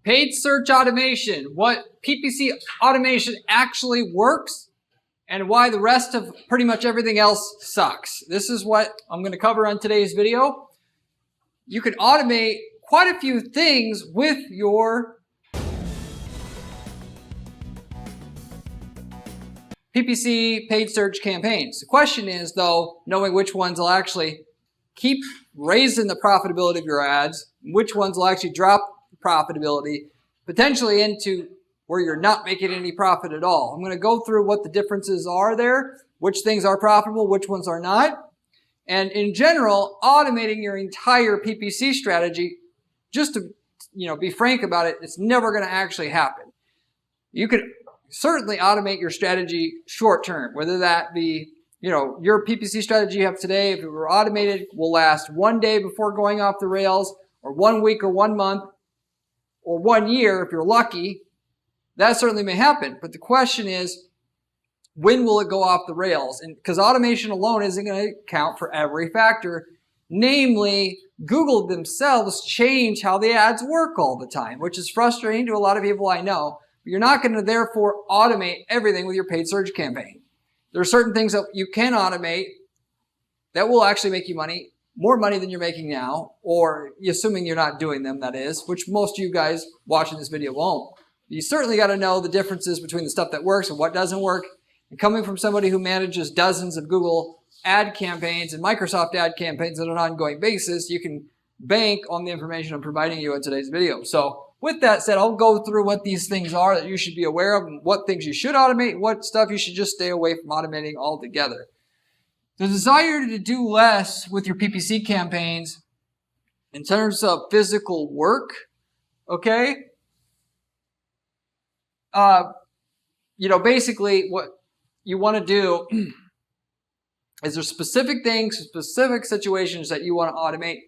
Paid search automation, what PPC automation actually works, and why the rest of pretty much everything else sucks. This is what I'm going to cover on today's video. You can automate quite a few things with your PPC paid search campaigns. The question is, though, knowing which ones will actually keep raising the profitability of your ads, which ones will actually drop profitability, potentially into where you're not making any profit at all. I'm going to go through what the differences are there, which things are profitable, which ones are not. And in general, automating your entire PPC strategy, just to be frank about it, it's never going to actually happen. You could certainly automate your strategy short term, whether that be your PPC strategy you have today, if it were automated, will last one day before going off the rails, or 1 week or 1 month, or 1 year if you're lucky. That certainly may happen. But the question is, when will it go off the rails? And because automation alone isn't going to account for every factor. Namely, Google themselves change how the ads work all the time, which is frustrating to a lot of people I know. But you're not going to therefore automate everything with your paid search campaign. There are certain things that you can automate that will actually make you money, more money than you're making now, or assuming you're not doing them, that is, which most of you guys watching this video won't. You certainly got to know the differences between the stuff that works and what doesn't work. And coming from somebody who manages dozens of Google ad campaigns and Microsoft ad campaigns on an ongoing basis, you can bank on the information I'm providing you in today's video. So with that said, I'll go through what these things are that you should be aware of, and what things you should automate, what stuff you should just stay away from automating altogether. The desire to do less with your PPC campaigns in terms of physical work, okay? Basically what you want to do is there's specific things, specific situations that you want to automate.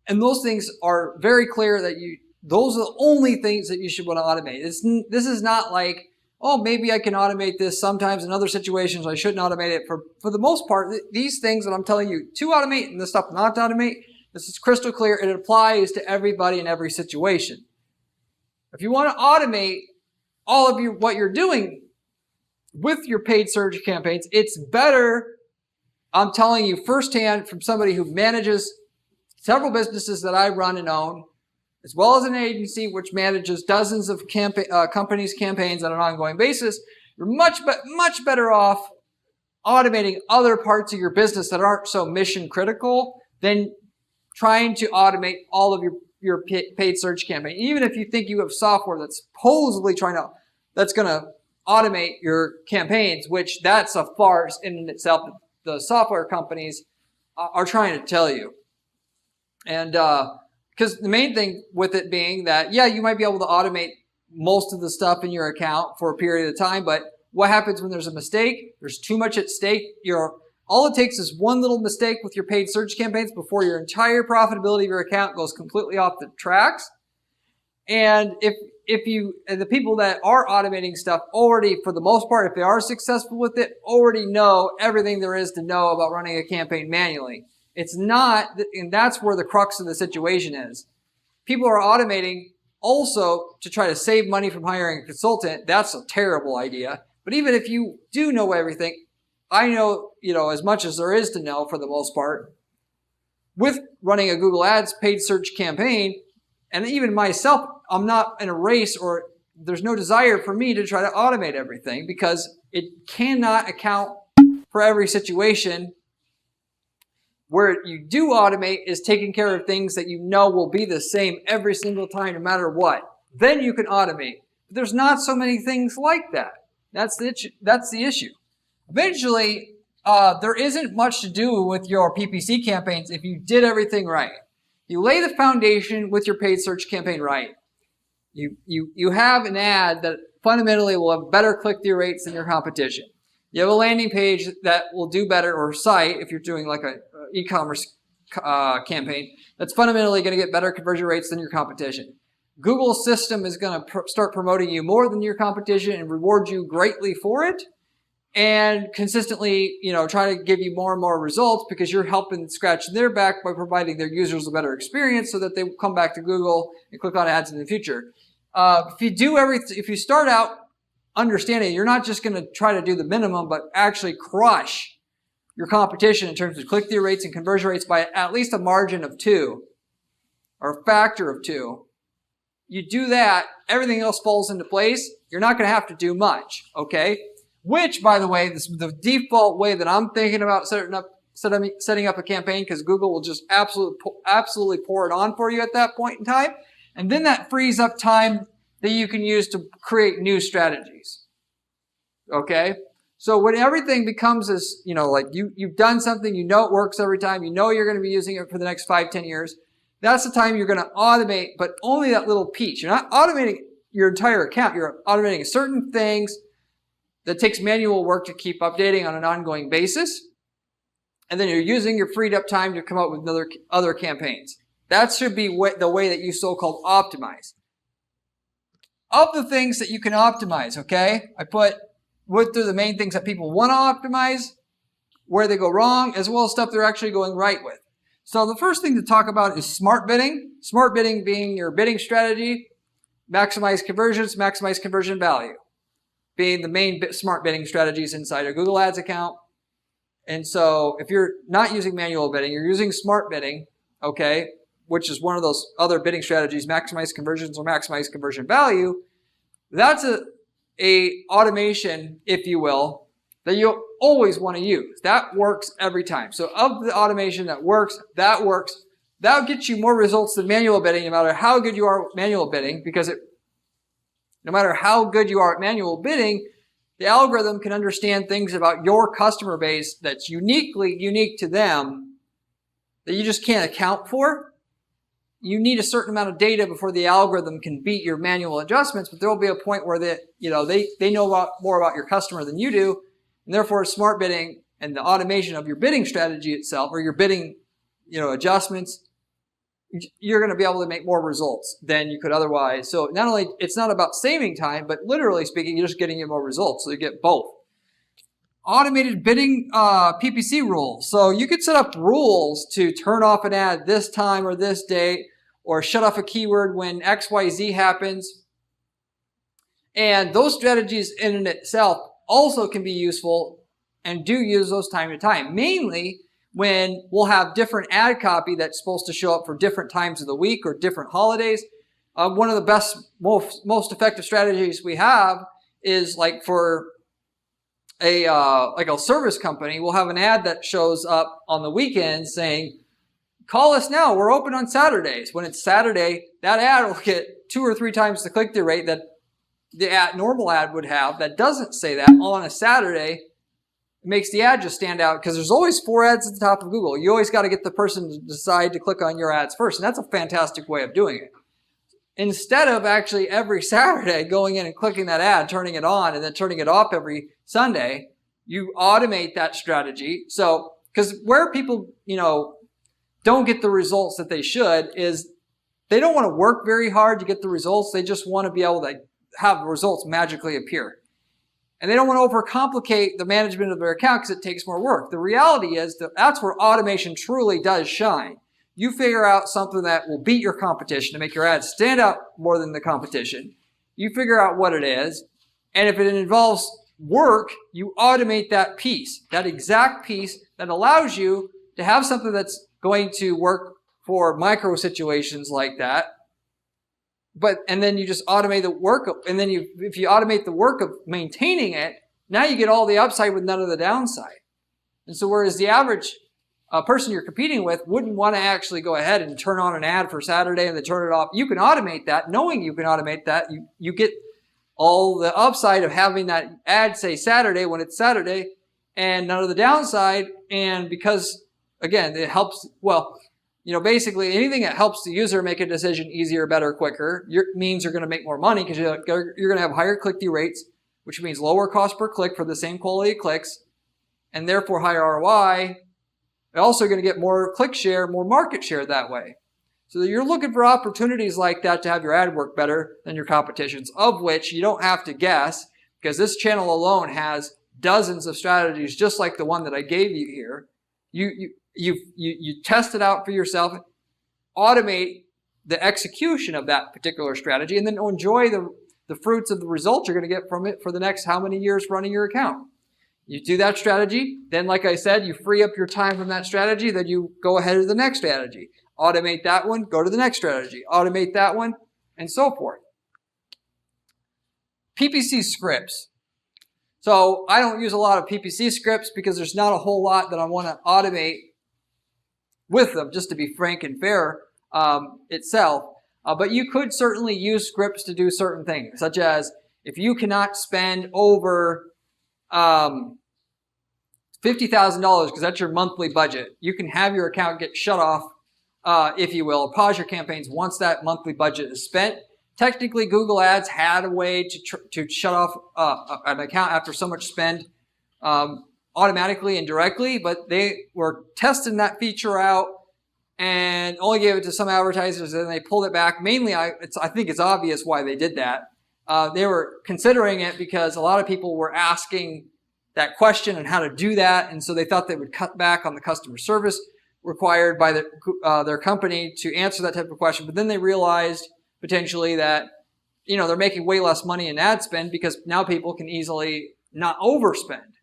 And those things are very clear that those are the only things that you should want to automate. This is not like, oh, maybe I can automate this sometimes. In other situations, I shouldn't automate it. For the most part, these things that I'm telling you to automate and the stuff not to automate, this is crystal clear. It applies to everybody in every situation. If you want to automate all of what you're doing with your paid search campaigns, it's better, I'm telling you firsthand from somebody who manages several businesses that I run and own, as well as an agency which manages dozens of companies' campaigns on an ongoing basis. You're much better off automating other parts of your business that aren't so mission critical than trying to automate all of your paid search campaign. Even if you think you have software that's supposedly that's going to automate your campaigns, which that's a farce in itself. The software companies are trying to tell you. And because the main thing with it being that, yeah, you might be able to automate most of the stuff in your account for a period of time, but what happens when there's a mistake? There's too much at stake. All it takes is one little mistake with your paid search campaigns before your entire profitability of your account goes completely off the tracks. And and the people that are automating stuff already, for the most part, if they are successful with it, already know everything there is to know about running a campaign manually. It's not, and that's where the crux of the situation is. People are automating also to try to save money from hiring a consultant. That's a terrible idea. But even if you do know everything, I know, as much as there is to know for the most part, with running a Google Ads paid search campaign, and even myself, I'm not in a race, or there's no desire for me to try to automate everything because it cannot account for every situation. Where you do automate is taking care of things that you know will be the same every single time, no matter what. Then you can automate. But there's not so many things like that. That's the issue. Eventually, there isn't much to do with your PPC campaigns if you did everything right. You lay the foundation with your paid search campaign right. You have an ad that fundamentally will have better click-through rates than your competition. You have a landing page that will do better, or site, if you're doing like a e-commerce campaign, that's fundamentally going to get better conversion rates than your competition. Google's system is going to start promoting you more than your competition and reward you greatly for it. and consistently, try to give you more and more results because you're helping scratch their back by providing their users a better experience so that they come back to Google and click on ads in the future. If you start out understanding you're not just going to try to do the minimum, but actually crush your competition in terms of click-through rates and conversion rates by at least a margin of 2 or a factor of 2, you do that, everything else falls into place. You're not going to have to do much, okay? Which, by the way, this is the default way that I'm thinking about setting up a campaign, because Google will just absolutely pour it on for you at that point in time. And then that frees up time that you can use to create new strategies. Okay? So when everything becomes this, like you've done something, it works every time, you're going to be using it for the next 5-10 years, that's the time you're going to automate, but only that little piece. You're not automating your entire account. You're automating certain things that takes manual work to keep updating on an ongoing basis. And then you're using your freed up time to come up with other campaigns. That should be the way that you so-called optimize. Of the things that you can optimize, okay, I went through the main things that people want to optimize, where they go wrong, as well as stuff they're actually going right with. So the first thing to talk about is smart bidding. Smart bidding being your bidding strategy, maximize conversions, maximize conversion value, being the main smart bidding strategies inside a Google Ads account. And so if you're not using manual bidding, you're using smart bidding, okay, which is one of those other bidding strategies, maximize conversions or maximize conversion value. That's a automation, if you will, that you'll always want to use. That works every time. So of the automation that works, that'll get you more results than manual bidding, no matter how good you are at manual bidding, because no matter how good you are at manual bidding, the algorithm can understand things about your customer base that's unique to them that you just can't account for. You need a certain amount of data before the algorithm can beat your manual adjustments, but there will be a point where they know more about your customer than you do, and therefore smart bidding and the automation of your bidding strategy itself, or your bidding adjustments, you're going to be able to make more results than you could otherwise. So not only, it's not about saving time, but literally speaking, you're just getting you more results. So you get both. Automated bidding PPC rules. So you could set up rules to turn off an ad this time or this date, or shut off a keyword when XYZ happens. And those strategies in and itself also can be useful and do use those time to time. Mainly when we'll have different ad copy that's supposed to show up for different times of the week or different holidays. One of the best, most effective strategies we have is like for a service company, we'll have an ad that shows up on the weekend saying, call us now, we're open on Saturdays. When it's Saturday, that ad will get 2 or 3 times the click-through rate that the normal ad would have that doesn't say that on a Saturday. It makes the ad just stand out because there's always 4 ads at the top of Google. You always got to get the person to decide to click on your ads first, and that's a fantastic way of doing it. Instead of actually every Saturday going in and clicking that ad, turning it on, and then turning it off every Sunday, you automate that strategy. So, because where people, don't get the results that they should is they don't want to work very hard to get the results. They just want to be able to have the results magically appear. And they don't want to overcomplicate the management of their account because it takes more work. The reality is that that's where automation truly does shine. You figure out something that will beat your competition to make your ads stand out more than the competition. You figure out what it is. And if it involves work, you automate that piece, that exact piece that allows you to have something that's going to work for micro situations like that. And then you just automate the work, and then if you automate the work of maintaining it, now you get all the upside with none of the downside. And so whereas the average person you're competing with wouldn't want to actually go ahead and turn on an ad for Saturday and then turn it off, you can automate that. Knowing you can automate that, you get all the upside of having that ad say Saturday when it's Saturday, and none of the downside. And because, again, it helps, basically anything that helps the user make a decision easier, better, quicker, means you're going to make more money because you're going to have higher click-through rates, which means lower cost per click for the same quality of clicks, and therefore higher ROI. You're also going to get more click share, more market share that way. So you're looking for opportunities like that to have your ad work better than your competition's, of which you don't have to guess, because this channel alone has dozens of strategies just like the one that I gave you here. You test it out for yourself, automate the execution of that particular strategy, and then enjoy the fruits of the results you're going to get from it for the next how many years running your account. You do that strategy, then like I said, you free up your time from that strategy, then you go ahead to the next strategy. Automate that one, go to the next strategy. Automate that one, and so forth. PPC scripts. So I don't use a lot of PPC scripts because there's not a whole lot that I want to automate with them, just to be frank and fair itself. But you could certainly use scripts to do certain things, such as if you cannot spend over $50,000 because that's your monthly budget, you can have your account get shut off, if you will, or pause your campaigns once that monthly budget is spent. Technically, Google Ads had a way to shut off an account after so much spend automatically and directly, but they were testing that feature out and only gave it to some advertisers, and they pulled it back. Mainly, I think it's obvious why they did that. They were considering it because a lot of people were asking that question and how to do that, and so they thought they would cut back on the customer service required by their company to answer that type of question. But then they realized potentially that they're making way less money in ad spend because now people can easily not overspend.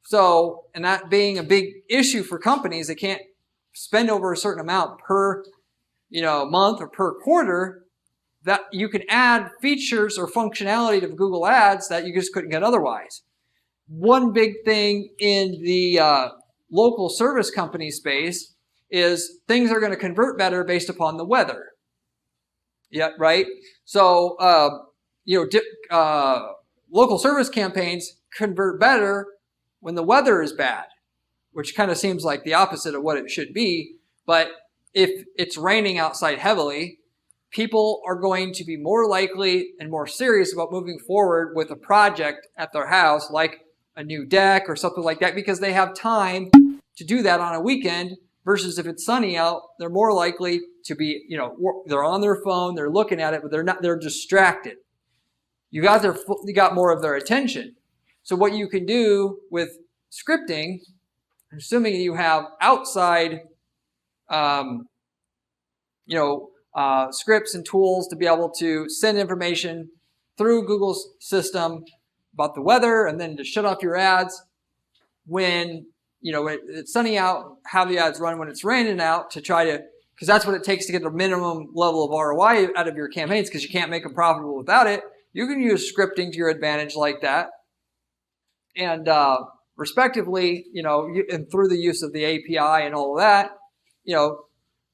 So, and that being a big issue for companies, they can't spend over a certain amount per month or per quarter, that you can add features or functionality to Google Ads that you just couldn't get otherwise. One big thing in the local service company space is things are going to convert better based upon the weather. Yeah, right? So, local service campaigns convert better when the weather is bad, which kind of seems like the opposite of what it should be. But if it's raining outside heavily, people are going to be more likely and more serious about moving forward with a project at their house, like a new deck or something like that, because they have time to do that on a weekend. Versus if it's sunny out, they're more likely to be, they're on their phone, they're looking at it, but they're distracted. You got more of their attention. So what you can do with scripting, assuming you have outside, scripts and tools to be able to send information through Google's system about the weather, and then to shut off your ads when it's sunny out, have the ads run when it's raining out because that's what it takes to get the minimum level of ROI out of your campaigns, because you can't make them profitable without it. You can use scripting to your advantage like that. And respectively, and through the use of the API and all of that,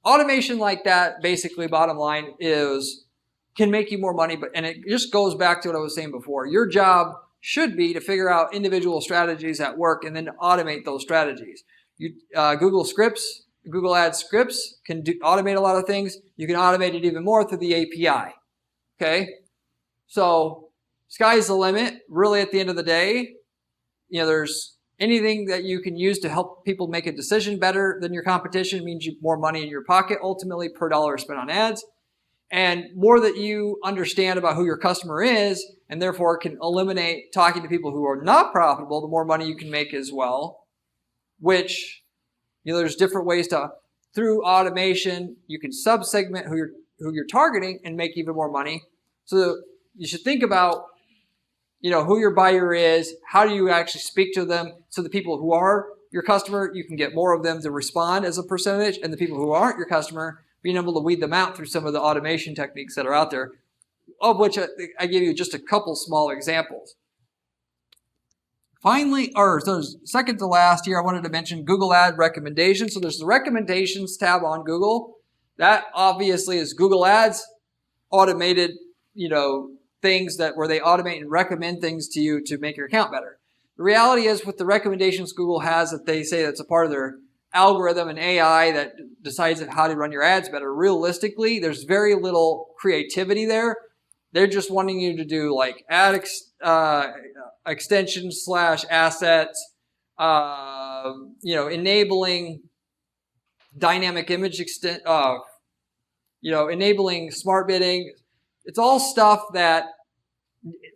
automation like that, basically bottom line can make you more money, and it just goes back to what I was saying before. Your job should be to figure out individual strategies that work and then to automate those strategies. Google Ads scripts can automate a lot of things. You can automate it even more through the API. Okay? So, sky's the limit. Really, at the end of the day, there's anything that you can use to help people make a decision better than your competition means more money in your pocket, ultimately, per dollar spent on ads. And more that you understand about who your customer is, and therefore can eliminate talking to people who are not profitable, the more money you can make as well. Which, there's different ways through automation, you can sub-segment who you're targeting and make even more money. So you should think about, who your buyer is, how do you actually speak to them, so the people who are your customer, you can get more of them to respond as a percentage, and the people who aren't your customer, being able to weed them out through some of the automation techniques that are out there, of which I gave you just a couple small examples. Finally, second to last here, I wanted to mention Google Ad recommendations. So there's the recommendations tab on Google. That obviously is Google Ads automated, things where they automate and recommend things to you to make your account better. The reality is, with the recommendations Google has, that they say that's a part of their algorithm and AI that decides how to run your ads better. Realistically, there's very little creativity there. They're just wanting you to do like ad extensions / assets, enabling dynamic image enabling smart bidding. It's all stuff that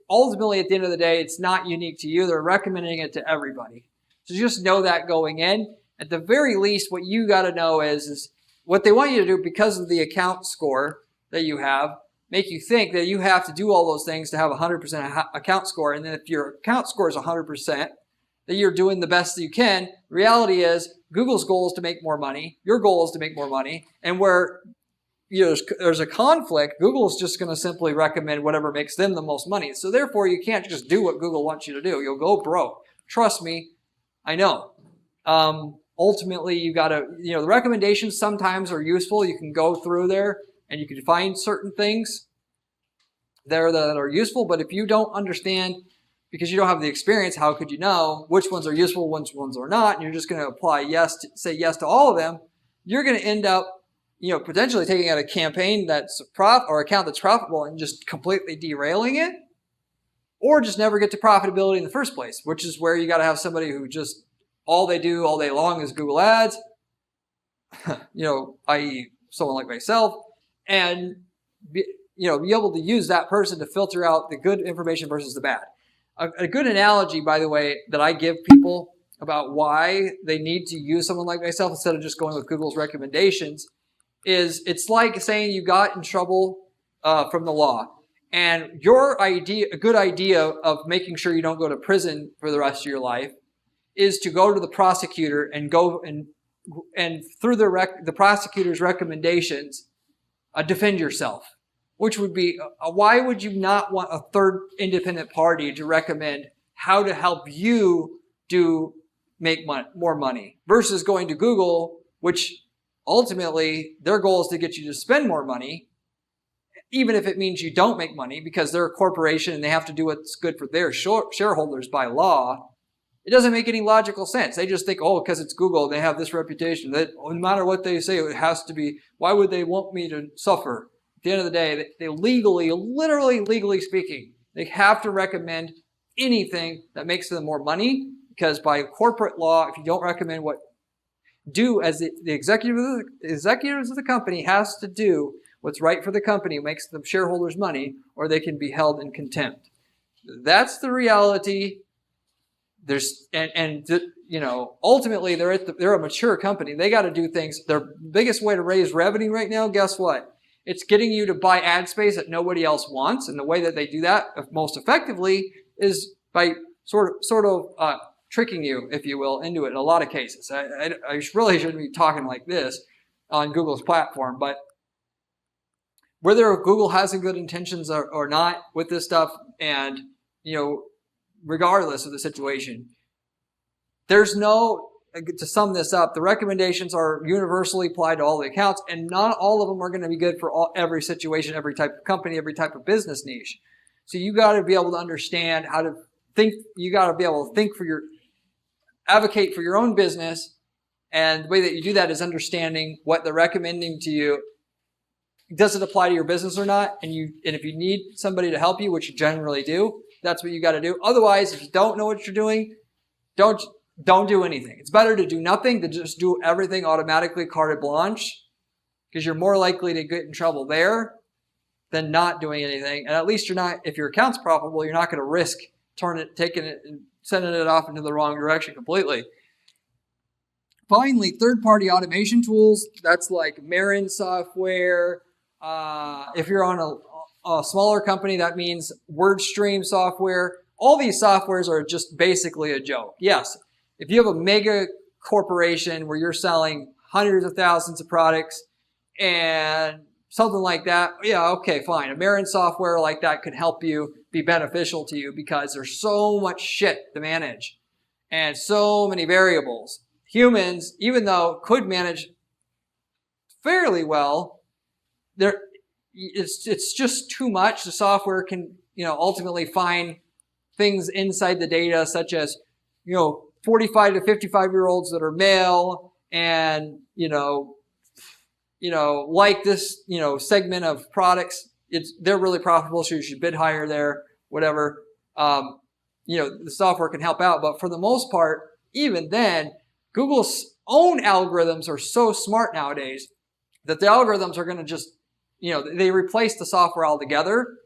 ultimately, at the end of the day, it's not unique to you. They're recommending it to everybody. So just know that going in. At the very least, what you got to know is what they want you to do because of the account score that you have, make you think that you have to do all those things to have a 100% account score. And then if your account score is 100%, that you're doing the best that you can. The reality is Google's goal is to make more money. Your goal is to make more money. And where there's a conflict, Google is just going to simply recommend whatever makes them the most money. So therefore, you can't just do what Google wants you to do. You'll go broke. Trust me, I know. Ultimately, you got to, the recommendations sometimes are useful. You can go through there and you can find certain things there that are useful. But if you don't understand, because you don't have the experience, how could you know which ones are useful, which ones are not? And you're just going to say yes to all of them. You're going to end up, potentially taking out a campaign account that's profitable and just completely derailing it, or just never get to profitability in the first place, which is where you got to have somebody who just all they do all day long is Google Ads, i.e. someone like myself, and be able to use that person to filter out the good information versus the bad. A good analogy, by the way, that I give people about why they need to use someone like myself instead of just going with Google's recommendations is it's like saying you got in trouble from the law. And a good idea of making sure you don't go to prison for the rest of your life is to go to the prosecutor and through the prosecutor's recommendations, defend yourself. Which would be, why would you not want a third independent party to recommend how to help you make more money versus going to Google, which ultimately their goal is to get you to spend more money, even if it means you don't make money because they're a corporation and they have to do what's good for their shareholders by law. It doesn't make any logical sense. They just think, because it's Google, they have this reputation that no matter what they say, it has to be, why would they want me to suffer? At the end of the day, they literally legally speaking, they have to recommend anything that makes them more money because by corporate law, if you don't recommend as the executives of the company has to do what's right for the company, makes the shareholders money, or they can be held in contempt. That's the reality. Ultimately they're a mature company. They got to do things. Their biggest way to raise revenue right now, guess what? It's getting you to buy ad space that nobody else wants. And the way that they do that most effectively is by sort of tricking you, if you will, into it in a lot of cases. I really shouldn't be talking like this on Google's platform, but whether Google has good intentions or not with this stuff, and, regardless of the situation, to sum this up, the recommendations are universally applied to all the accounts, and not all of them are going to be good for every situation, every type of company, every type of business niche. So you got to be able to understand how to think. You got to be able to advocate for your own business, and the way that you do that is understanding what they're recommending to you. Does it apply to your business or not? And if you need somebody to help you, which you generally do, that's what you got to do. Otherwise, if you don't know what you're doing, don't do anything. It's better to do nothing than just do everything automatically carte blanche, because you're more likely to get in trouble there than not doing anything. And at least if your account's profitable, you're not going to risk taking it and sending it off into the wrong direction completely. Finally, third-party automation tools. That's like Marin software. If you're on a smaller company, that means WordStream software. All these softwares are just basically a joke. Yes, if you have a mega corporation where you're selling hundreds of thousands of products and something like that, yeah, okay, fine. A Marin software like that could help you be beneficial to you because there's so much shit to manage and so many variables. Humans, even though could manage fairly well, it's just too much. The software can, ultimately find things inside the data, such as, 45 to 55-year-olds that are male and, like this, segment of products, they're really profitable, so you should bid higher there, whatever. The software can help out. But for the most part, even then, Google's own algorithms are so smart nowadays that the algorithms are going to just, they replace the software altogether.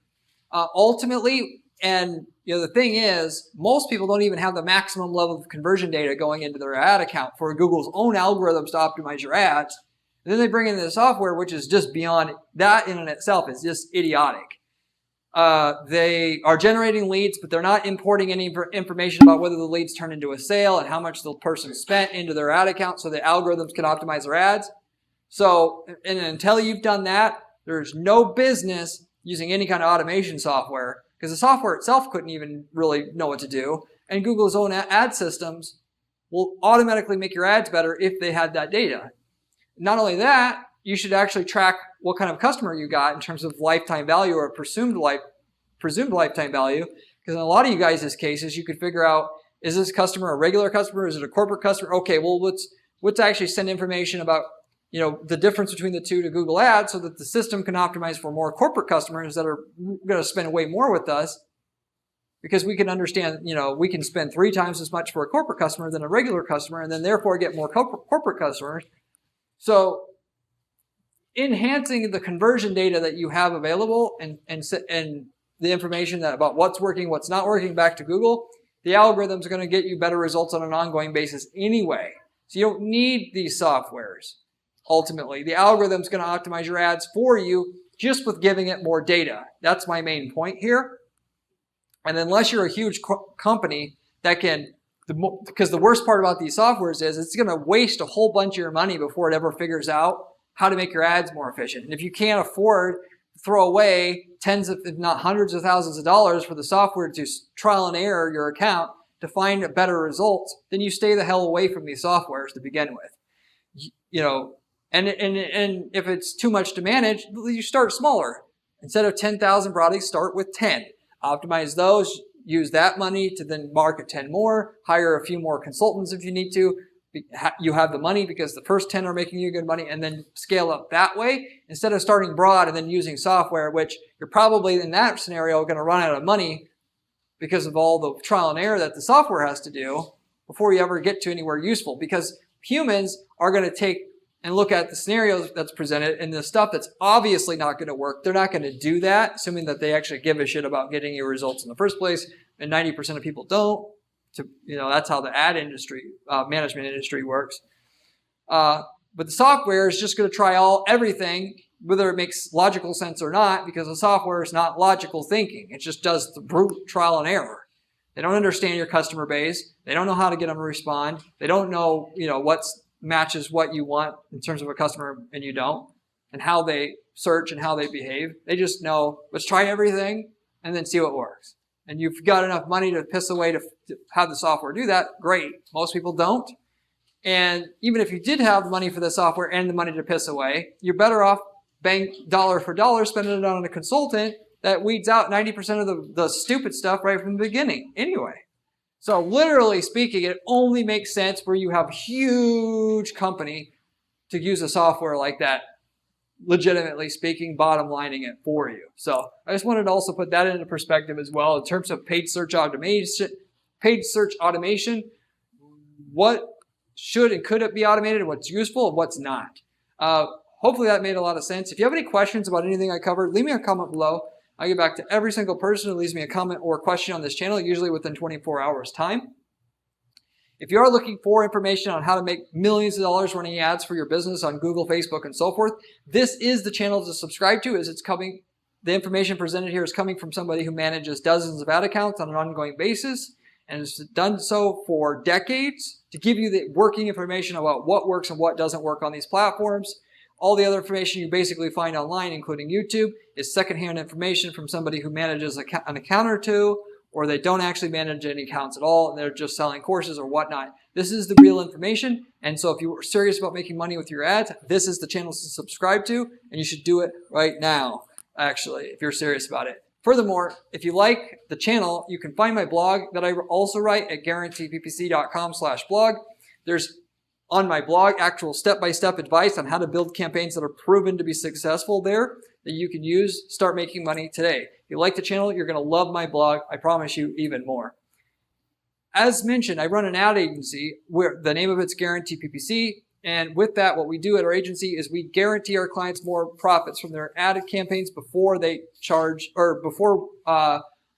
Ultimately, And the thing is, most people don't even have the maximum level of conversion data going into their ad account for Google's own algorithms to optimize your ads. And then they bring in the software, which is just beyond that in and itself is just idiotic. They are generating leads, but they're not importing any information about whether the leads turn into a sale and how much the person spent into their ad account so the algorithms can optimize their ads. So, and until you've done that, there's no business using any kind of automation software because the software itself couldn't even really know what to do. And Google's own ad systems will automatically make your ads better if they had that data. Not only that, you should actually track what kind of customer you got in terms of lifetime value or presumed lifetime value. Because in a lot of you guys' cases, you could figure out, is this customer a regular customer? Is it a corporate customer? Okay, well, let's actually send information about the difference between the two to Google Ads so that the system can optimize for more corporate customers that are going to spend way more with us because we can understand, we can spend 3 times as much for a corporate customer than a regular customer and then therefore get more corporate customers. So enhancing the conversion data that you have available and the information about what's working, what's not working back to Google, the algorithms are going to get you better results on an ongoing basis anyway. So you don't need these softwares. Ultimately, the algorithm's going to optimize your ads for you just with giving it more data. That's my main point here. And unless you're a huge company that can, because the worst part about these softwares is it's going to waste a whole bunch of your money before it ever figures out how to make your ads more efficient. And if you can't afford to throw away tens of, if not hundreds of thousands of dollars for the software to trial and error your account to find better results, then you stay the hell away from these softwares to begin with. And if it's too much to manage, you start smaller. Instead of 10,000 products, start with 10. Optimize those, use that money to then market 10 more, hire a few more consultants if you need to. You have the money because the first 10 are making you good money and then scale up that way instead of starting broad and then using software, which you're probably in that scenario going to run out of money because of all the trial and error that the software has to do before you ever get to anywhere useful because humans are going to take and look at the scenarios that's presented and the stuff that's obviously not going to work. They're not going to do that, assuming that they actually give a shit about getting you results in the first place, and 90% of people don't. That's how the ad industry, management industry works. But the software is just going to try everything, whether it makes logical sense or not, because the software is not logical thinking. It just does the brute trial and error. They don't understand your customer base. They don't know how to get them to respond. They don't know, what's matches what you want in terms of a customer and you don't, and how they search and how they behave. They just know, let's try everything and then see what works. And you've got enough money to piss away to have the software do that, great. Most people don't. And even if you did have the money for the software and the money to piss away, you're better off dollar for dollar spending it on a consultant that weeds out 90% of the stupid stuff right from the beginning anyway. So literally speaking, it only makes sense where you have a huge company to use a software like that, legitimately speaking, bottom lining it for you. So I just wanted to also put that into perspective as well in terms of paid search automation. What should and could it be automated, what's useful and what's not. Hopefully that made a lot of sense. If you have any questions about anything I covered, leave me a comment below. I get back to every single person who leaves me a comment or a question on this channel, usually within 24 hours time. If you are looking for information on how to make millions of dollars running ads for your business on Google, Facebook, and so forth, this is the channel to subscribe to as the information presented here is coming from somebody who manages dozens of ad accounts on an ongoing basis and has done so for decades to give you the working information about what works and what doesn't work on these platforms. All the other information you basically find online, including YouTube, is secondhand information from somebody who manages an account or two, or they don't actually manage any accounts at all, and they're just selling courses or whatnot. This is the real information, and so if you are serious about making money with your ads, this is the channel to subscribe to, and you should do it right now, actually, if you're serious about it. Furthermore, if you like the channel, you can find my blog that I also write at guaranteeppc.com/blog. There's on my blog actual step-by-step advice on how to build campaigns that are proven to be successful there that you can use, start making money today. If you like the channel, you're going to love my blog. I promise you even more. As mentioned, I run an ad agency where the name of it's Guarantee PPC. And with that, what we do at our agency is we guarantee our clients more profits from their ad campaigns before they charge or before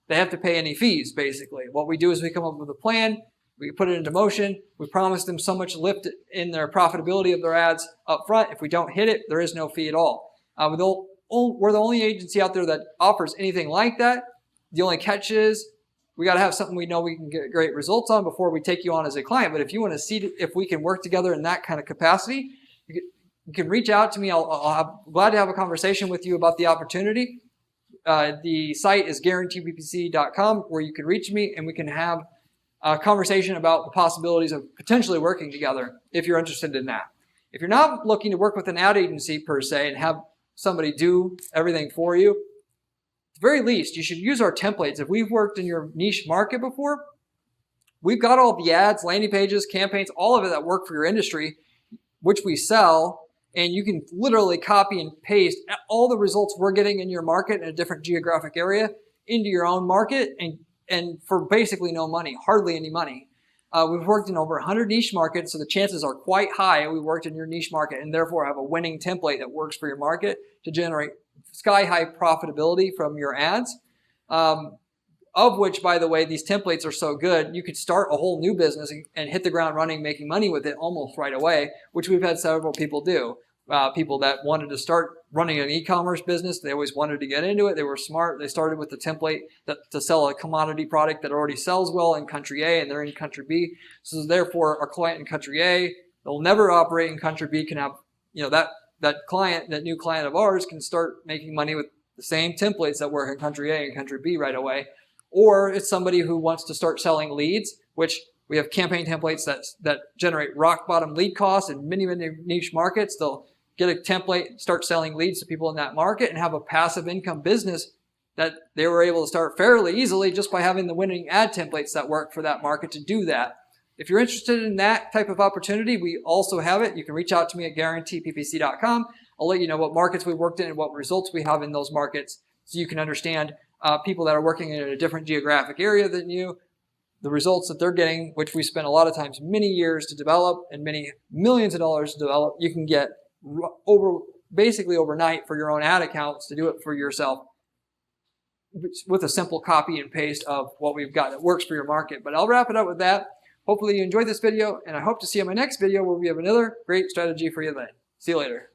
they have to pay any fees, basically. What we do is we come up with a plan, we put it into motion, we promise them so much lift in their profitability of their ads up front. If we don't hit it, there is no fee at all. We're the only agency out there that offers anything like that. The only catch is we got to have something we know we can get great results on before we take you on as a client. But if you want to see if we can work together in that kind of capacity, you can reach out to me. I'll glad to have a conversation with you about the opportunity. The site is guaranteeppc.com, where you can reach me and we can have a conversation about the possibilities of potentially working together if you're interested in that. If you're not looking to work with an ad agency per se and have somebody do everything for you, at the very least, you should use our templates. If we've worked in your niche market before, we've got all the ads, landing pages, campaigns, all of it that work for your industry, which we sell. And you can literally copy and paste all the results we're getting in your market in a different geographic area into your own market and for basically no money, hardly any money. We've worked in over 100 niche markets, so the chances are quite high we worked in your niche market and therefore have a winning template that works for your market to generate sky-high profitability from your ads. Of which, by the way, these templates are so good, you could start a whole new business and hit the ground running, making money with it almost right away, which we've had several people do. People that wanted to start running an e-commerce business, they always wanted to get into it. They were smart. They started with the template to sell a commodity product that already sells well in country A, and they're in country B. So therefore, our client in country A, they'll never operate in country B, can have, that client, that new client of ours can start making money with the same templates that work in country A and country B right away. Or it's somebody who wants to start selling leads, which we have campaign templates that generate rock bottom lead costs in many, many niche markets. They'll get a template, start selling leads to people in that market, and have a passive income business that they were able to start fairly easily just by having the winning ad templates that work for that market to do that. If you're interested in that type of opportunity, we also have it. You can reach out to me at guaranteeppc.com. I'll let you know what markets we worked in and what results we have in those markets so you can understand people that are working in a different geographic area than you, the results that they're getting, which we spent a lot of times many years to develop and many millions of dollars to develop, you can get basically overnight for your own ad accounts to do it for yourself with a simple copy and paste of what we've got that works for your market. But I'll wrap it up with that. Hopefully you enjoyed this video, and I hope to see you in my next video where we have another great strategy for you then. See you later.